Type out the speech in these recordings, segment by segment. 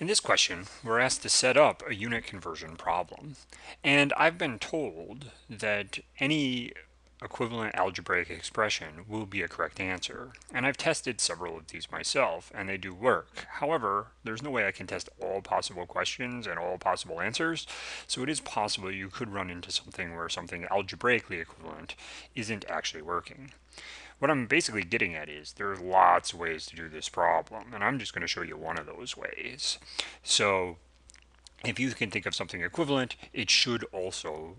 In this question, we're asked to set up a unit conversion problem. And I've been told that any equivalent algebraic expression will be a correct answer. And I've tested several of these myself, and they do work. However, there's no way I can test all possible questions and all possible answers, so it is possible you could run into something where something algebraically equivalent isn't actually working. What I'm basically getting at is there's lots of ways to do this problem, and I'm just going to show you one of those ways. So if you can think of something equivalent, it should also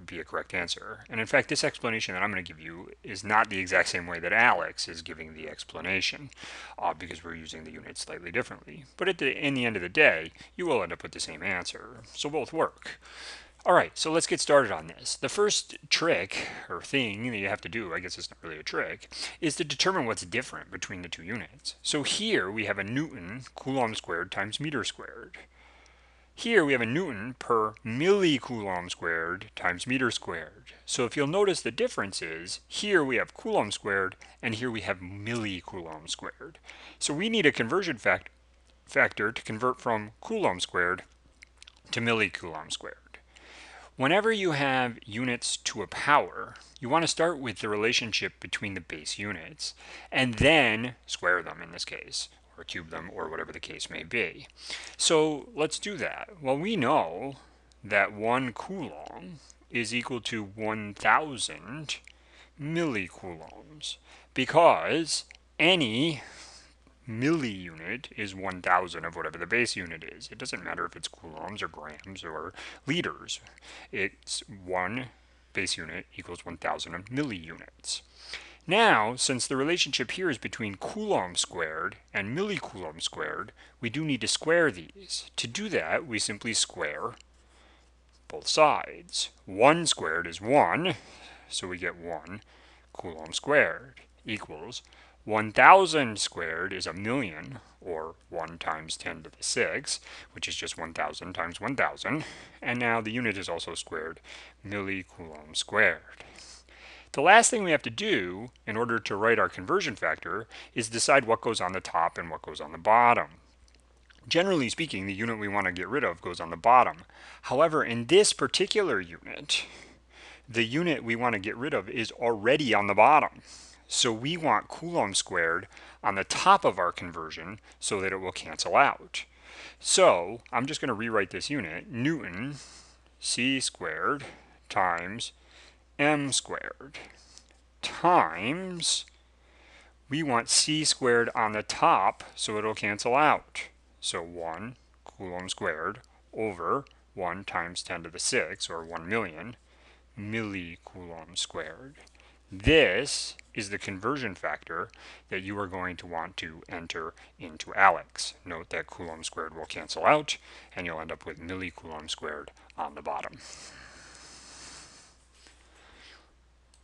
be a correct answer. And in fact, this explanation that I'm going to give you is not the exact same way that Alex is giving the explanation, because we're using the unit slightly differently. But in the end of the day, you will end up with the same answer, so both work. All right, so let's get started on this. The first trick, or thing that you have to do, I guess it's not really a trick, is to determine what's different between the two units. So here we have a Newton Coulomb squared times meter squared. Here we have a Newton per millicoulomb squared times meter squared. So if you'll notice the difference is, here we have Coulomb squared, and here we have millicoulomb squared. So we need a conversion factor to convert from Coulomb squared to millicoulomb squared. Whenever you have units to a power, you want to start with the relationship between the base units and then square them in this case, or cube them, or whatever the case may be. So let's do that. Well, we know that 1 coulomb is equal to 1,000 millicoulombs because any milliunit is 1,000 of whatever the base unit is. It doesn't matter if it's coulombs or grams or liters. It's one base unit equals 1,000 of milliunits. Now, since the relationship here is between coulomb squared and millicoulomb squared, we do need to square these. To do that, we simply square both sides. 1 squared is 1, so we get 1 coulomb squared equals 1,000 squared is a million, or 1 times 10 to the 6, which is just 1,000 times 1,000. And now the unit is also squared, millicoulomb squared. The last thing we have to do in order to write our conversion factor is decide what goes on the top and what goes on the bottom. Generally speaking, the unit we want to get rid of goes on the bottom. However, in this particular unit, the unit we want to get rid of is already on the bottom. So we want Coulomb squared on the top of our conversion so that it will cancel out. So I'm just going to rewrite this unit, Newton c squared times m squared times, we want c squared on the top so it'll cancel out. So 1 coulomb squared over 1 times 10 to the 6, or 1 million, millicoulomb squared. This is the conversion factor that you are going to want to enter into Alex. Note that coulomb squared will cancel out, and you'll end up with millicoulomb squared on the bottom.